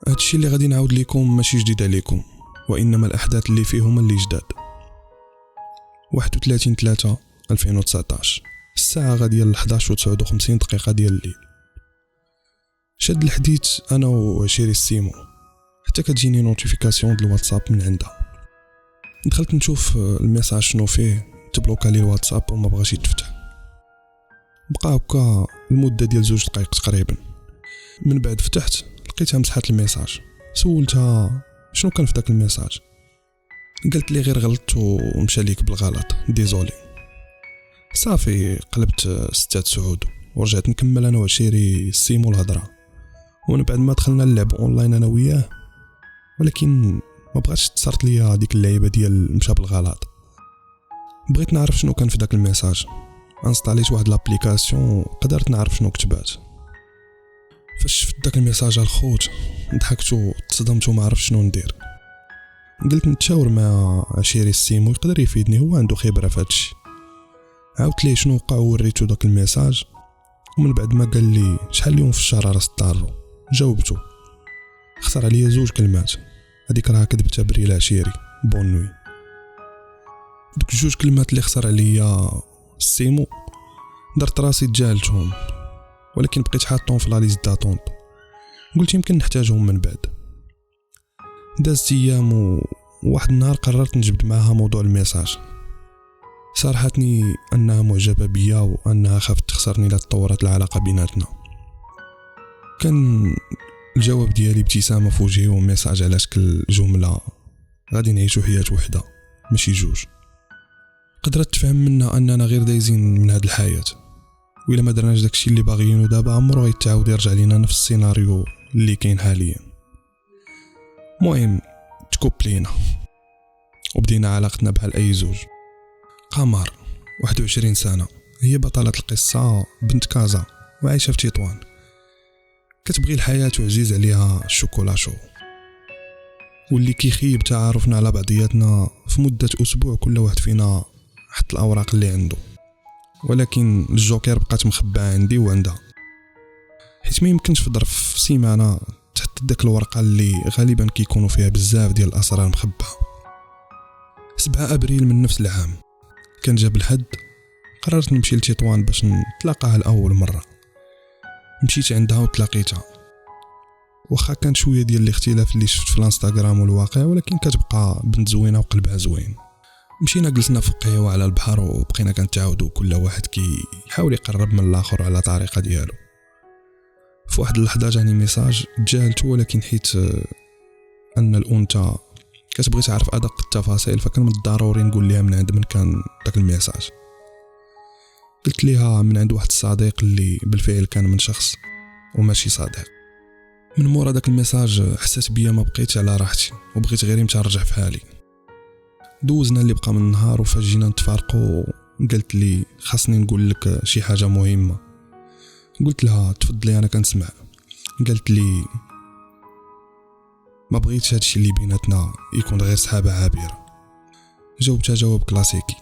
هادشي اللي غادي نعاود لكم ماشي جديد عليكم، وانما الاحداث اللي فيهم اللي جداد. 31/3/2019 الساعه غاديه ل 11:59 ديال الليل. شاد الحديث انا وعشيري السيمو حتى كتجيني نوتيفيكاسيون ديال الواتساب من عندها. دخلت نشوف الميساج شنو فيه، تبلوكا لي الواتساب وما بغاش يتفتح. بقى هكا المده ديال 2 دقائق تقريبا، من بعد فتحت لقيتها مسحات الميساج. سولتها شنو كان في داك الميساج، قالت لي غير غلطت ومشى ليك بالغلط، ديزولي. صافي قلبت 6 سعود ورجعت نكمل انا وعشيري السيمو الهضره. ومن بعد ما دخلنا نلعب اونلاين انا وياه، ولكن ما بغاتش تصرت ليا ديك اللعيبه ديال مشى بالغلط. بغيت نعرف شنو كان في داك الميساج، انستاليت واحد لابليكاسيون قدرت نعرف شنو كتبات. فاش شفت داك الميساج الخوت ضحكت وتصدمت وما عرفت شنو ندير. قلت نتشاور مع عشيري السيمو يقدر يفيدني، هو عنده خبره في هادشي. عاودت ليه شنو وقع ووريته داك الميساج، ومن بعد ما قال لي شحال اليوم في الشهر راس الطارو جاوبته. خسر عليا 2 كلمات، هذيك راه كذبتها بريل عشيري بون نوي. دوك 2 كلمات اللي خسر عليا السيمو درت راسي تجاهلتهم، ولكن بقيت حاطهم في لا ليست داتونط. قلت يمكن نحتاجهم من بعد. دازت ايام وواحد النهار قررت نجبد معها موضوع الميساج. صارحتني انها معجبه بيا وانها خافت تخسرني الا تطورت العلاقه بيناتنا. كان الجواب ديالي ابتسامه في وجهي وميساج على شكل جمله غادي نعيشوا حياه وحده ماشي 2. قدرت تفهم منها اننا غير دايزين من هاد الحياه، وإلا ما درناش داكشي اللي باغيينو دابا عمرو غيتعاود يرجع لينا نفس السيناريو اللي كاين حاليا. المهم تكوبلينا وبدينا علاقتنا بحال اي 2. قمر 21 سنه، هي بطلة القصه، بنت كازا وعايشه في تطوان. كتبغي الحياه وعزيز عليها الشوكولا شو، واللي كيخيب تعارفنا على بعضياتنا في مده اسبوع كل واحد فينا حط الاوراق اللي عنده. ولكن الجوكر بقات مخباه عندي وعندها، حيت ما يمكنش في ظرف سيمانه تحط داك الورقه اللي غالبا كيكونوا فيها بزاف ديال الاسرار مخباه. 7 ابريل من نفس العام كان جاب الحد، قررت نمشي لتطوان باش نتلاقاها لاول مره. مشيت عندها وتلاقيتها، واخا كان شويه ديال الاختلاف اللي شفت في الانستغرام والواقع، ولكن كتبقى بنت زوينه وقلبها زوين. مشينا جلسنا في قهوه على البحر وبقينا كنتعاودوا كل واحد كيحاول يقرب من الاخر على طريقه ديالو. في واحد اللحظه جاني ميساج تجاهلته، ولكن حيت ان الانثى كتبغي تعرف ادق التفاصيل فكان من الضروري نقول لها من عند من كان داك الميساج. قلت لها من عند واحد الصديق اللي بالفعل كان من شخص وماشي صديق. من مورا داك الميساج حسيت بيا ما بقيتش على راحتي وبغيت غير نمشي نرجع في حالي. دوزنا اللي بقى من النهار وفاش جينا نتفارقوا قالت لي خاصني نقول لك شي حاجه مهمه. قلت لها تفضلي انا كنسمع. قالت لي ما بغيتش هادشي اللي بيناتنا يكون غير صحابه عابره. جاوبتها جواب كلاسيكي،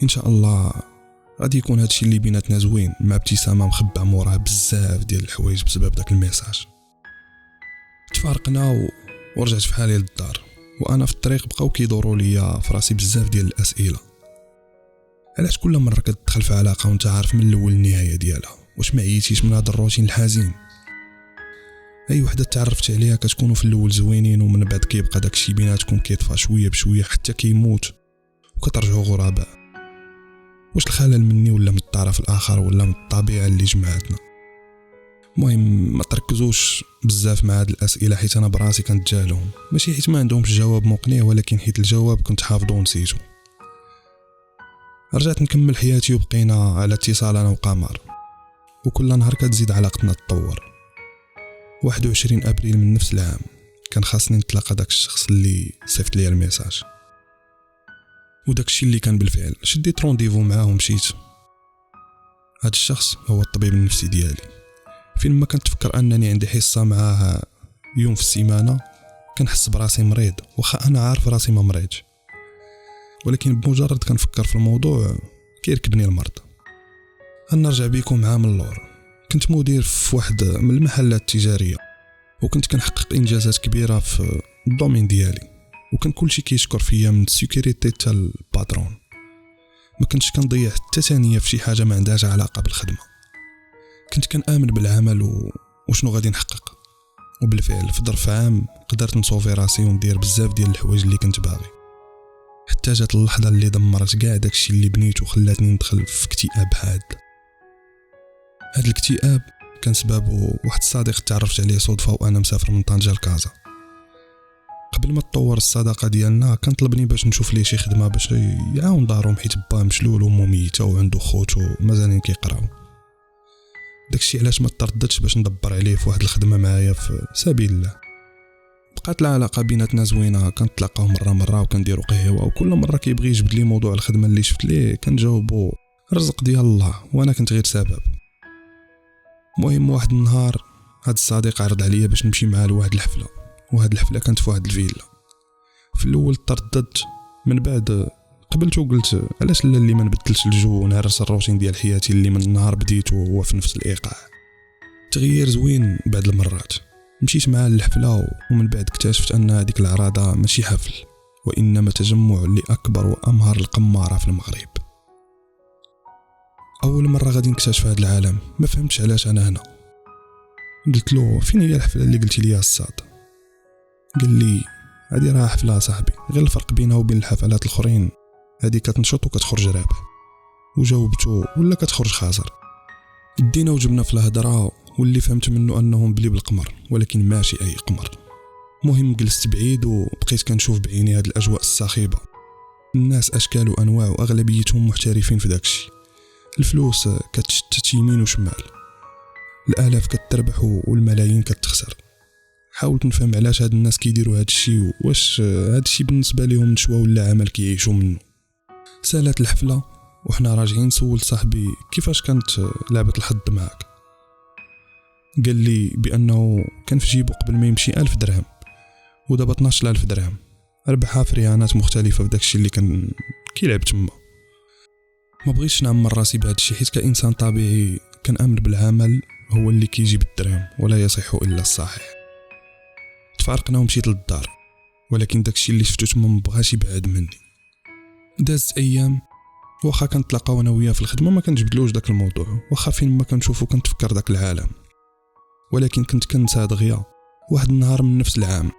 ان شاء الله غادي يكون هادشي اللي بيناتنا زوين، مع ابتسامه مخبى موراه بزاف ديال الحوايج بسبب داك الميساج. تفارقنا ورجعت في حالي للدار، وانا في الطريق بقاو كيدوروا ليا في راسي بزاف ديال الاسئله. علاش كل مره كتدخل في علاقه وانت عارف من الاول النهايه ديالها؟ واش ما عييتيش من هذا الروتين الحزين؟ اي وحده تعرفت عليها كتكونوا في الاول زوينين ومن بعد كيبقى داكشي بيناتكم كيطفى شويه بشويه حتى كيموت وكترجعوا غرباء. واش الخلل مني ولا من الطرف الاخر ولا من الطبيعه اللي جمعتنا؟ المهم ما تركزوش بزاف مع هاد الاسئله حيت انا براسي كنتجاهلهم، ماشي حيت ما عندهمش جواب مقنع ولكن حيت الجواب كنت حافظو ونسيتو. رجعت نكمل حياتي وبقينا على اتصال انا وقمر، وكل نهار كتزيد علاقتنا تطور. 21 ابريل من نفس العام كان خاصني نتلاقى داك الشخص اللي صيفط لي الميساج، وداك الشيء اللي كان بالفعل. شديت رونديفو معاه ومشيت. هاد الشخص هو الطبيب النفسي ديالي. فين ما كنت تفكر انني عندي حصه معاه يوم في السيمانه كنحس براسي مريض، واخا انا عارف راسي ما مريضش، ولكن بمجرد كنفكر في الموضوع كيركبني المرض. نرجع بكم عام اللور. كنت مدير في واحد من المحلات التجاريه، وكنت كنحقق انجازات كبيره في الدومين ديالي، وكان كلشي كيشكر فيا من السيكوريتي حتى الباترون. ما كنتش كنضيع حتى ثانيه في شي حاجه ما عندهاش علاقه بالخدمه. كنت كنآمن بالعمل وشنو غادي نحقق، وبالفعل في ظرف عام قدرت نصوفي راسي وندير بزاف ديال الحوايج اللي كنت باغي، حتى جات اللحظه اللي دمرت كاع داكشي اللي بنيت وخلاتني ندخل في اكتئاب حاد. هذا الاكتئاب كان سببه واحد الصديق تعرفت عليه صدفه وانا مسافر من طنجة لكازا. قبل ما تطور الصداقه ديالنا كان طلبني باش نشوف ليه شي خدمه باش يعاون دارهم، حيت باه مشلول وامو ميته وعنده خوتو مازالين كيقراو. داكشي علاش ما ترددتش باش ندبر عليه في واحد الخدمه معايا في سبيل الله. بقات العلاقه بيناتنا زوينه، كنتلاقاو مره وكنديروا قهوه، وكل مره كيبغي يجبد لي موضوع الخدمه اللي شفت ليه كنجاوبو رزق ديال الله وانا كنت غير سبب. المهم واحد النهار هاد الصديق عرض عليا باش نمشي معاه لواحد الحفله، وهاد الحفله كانت في واحد الفيلا. في الاول ترددت، من بعد قبلت وقلت علاش لا اللي ما نبدلش الجو ونهرس الروتين ديال حياتي اللي من النهار بديته هو في نفس الايقاع. تغيير زوين بعد المرات. مشيت معاه للحفله ومن بعد اكتشفت ان هذيك العراضه ماشي حفل، وانما تجمع لاكبر وامهر القماره في المغرب. اول مره غادي نكتشف هذا العالم، ما فهمتش علاش انا هنا. قلت له فين هي الحفله اللي قلتي لي الصاد؟ قال لي هذه راه حفله صاحبي، غير الفرق بينها وبين الحفلات الاخرين هذه كتنشط وكتخرج رابح. وجاوبته ولا كتخرج خاسر. دينا وجبنا في الهضره، واللي فهمت منه انهم بلي بالقمر، ولكن ماشي اي قمر. مهم جلست بعيد وبقيت كنشوف بعيني هاد الاجواء الصاخبه، الناس اشكال وانواع واغلبيتهم محترفين في داكشي. الفلوس كتشتت يمين وشمال، الالاف كتربح والملايين كتخسر. حاولت نفهم علاش هاد الناس كيديروا هاد الشيء، واش هاد الشيء بالنسبه لهم نشوى ولا عمل كيعيشوا منه. سالات الحفله وحنا راجعين سولت صاحبي كيفاش كانت لعبه الحظ معاك. قال لي بانه كان في جيبه قبل ما يمشي 1000 درهم، ودابا 12000 درهم ربحها في رهانات مختلفه في داكشي اللي كان كيلعب تما. ما بغيتش نعمر راسي بهذا الشيء، حيت كإنسان طبيعي كنآمن بالعمل هو اللي كيجيب الدرهم ولا يصح الا الصحيح. تفارقنا ومشيت للدار، ولكن داكشي اللي شفتو تما مبغاش يبعد مني. دازت ايام، واخا كنتلاقاو انا وياه في الخدمه ما كنجبدلوش داك الموضوع، واخا فين ما كنشوفو كنتفكر داك العالم. ولكن كنت كنسى دغيا واحد النهار من نفس العام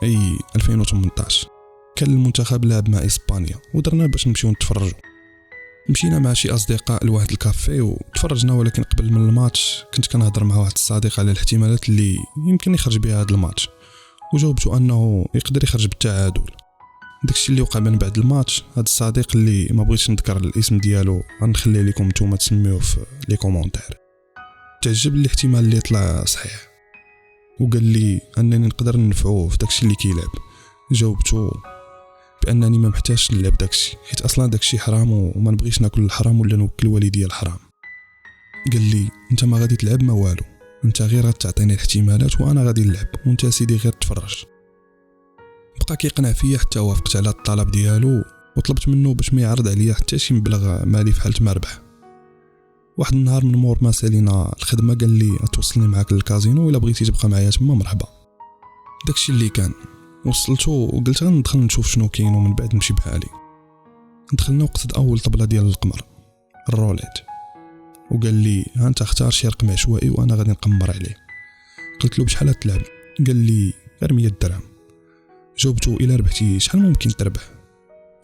اي 2018 كان المنتخب لعب مع اسبانيا، ودرنا باش نمشيو نتفرجوا. مشينا مع شي اصدقاء لواحد الكافي وتفرجنا، ولكن قبل من الماتش كنت كنهضر مع واحد الصديق على الاحتمالات اللي يمكن يخرج بها هذا الماتش، وجاوبته انه يقدر يخرج بالتعادل. داكشي اللي وقع من بعد الماتش، هذا الصديق اللي ما بغيتش نذكر الاسم ديالو غنخليه لكم نتوما تسميوه في لي كومونتير، تعجب الاحتمال اللي طلع صحيح، وقال لي انني نقدر ننفعوه في داكشي اللي كيلعب. جاوبته بانني ما محتاجش نلعب داكشي، حيت اصلا داكشي حرام وما نبغيش ناكل الحرام ولا نوكل والديا الحرام. قال لي انت ما غادي تلعب ما والو، انت غير غتعطيني الاحتمالات وانا غادي نلعب، وانت سيدي غير تفرج. بقى كيقنع فيا حتى وافقت على الطلب ديالو، وطلبت منه باش ما يعرض عليا حتى شي مبلغ مالي في حالة ما ربح. واحد النهار من مور ما سالينا الخدمه قال لي اتوصلني معاك للكازينو الا بغيتي تبقى معايا تما مرحبا. داكشي اللي كان وصلته وقلت غندخل نشوف شنو كاين ومن بعد نمشي بحالي. دخلنا وقصد اول طبله ديال القمر الروليت، وقال لي ها انت اختار شي رقم عشوائي وانا غادي نقمر عليه. قلت له بشحال تلعب؟ قال لي غير 100 درهم. جاوبته الى ربحتي شحال ممكن تربح؟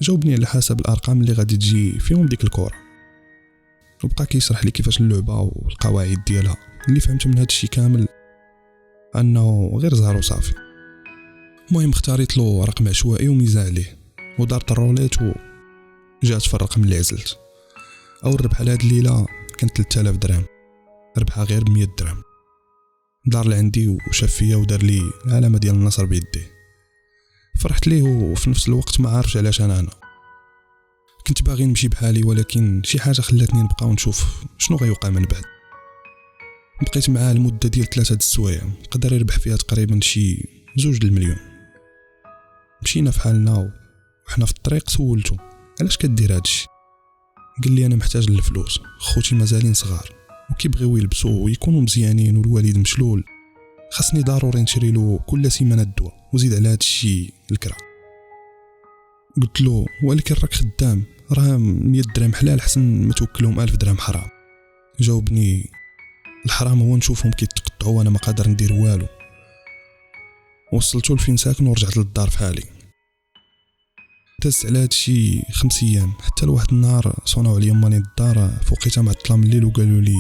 جاوبني على حسب الارقام اللي غادي تجي فيهم ديك الكره. وبقى كيشرح لي كيفاش اللعبه والقواعد ديالها، اللي فهمت من هذا الشيء كامل انه غير زهر وصافي. المهم اختاريت له رقم عشوائي وميزه عليه، ودارت الروليت وجات في الرقم اللي عزلت. اول ربح على هاد الليله كان 3000 درهم، ربحها غير ب 100 درهم. دار لعندي وشاف فيا ودار لي علامه ديال النصر بيديه. فرحت ليه وفي نفس الوقت ما عارفش علاش انا هنا. كنت باغي نمشي بحالي، ولكن شي حاجه خلاتني نبقى ونشوف شنو غيوقع من بعد. بقيت معاه لمده ديال 3 السوايع، قدر يربح فيها تقريبا شي 2 المليون. مشينا في حالنا وحنا في الطريق سولته علاش كدير هادشي؟ قال لي انا محتاج للفلوس، خوتي مازالين صغار وكيبغيو يلبسوا ويكونوا مزيانين والوالد مشلول، خاصني ضروري نشري له كل سيمانه الدواء وزيد على هذا الشيء الكرا. قلت له ولكن راك خدام، راه 100 درهم حلال حسن ما توكلهم 1000 درهم حرام. جاوبني الحرام هو نشوفهم كيتقطعوا وانا ما قادر ندير والو. وصلتو لفين ساكن ورجعت للدار في حالي. دازت على هادشي 5 ايام حتى لواحد النهار صوناو عليا ماني الدار فوقيتها معطله من الليل وقالوا لي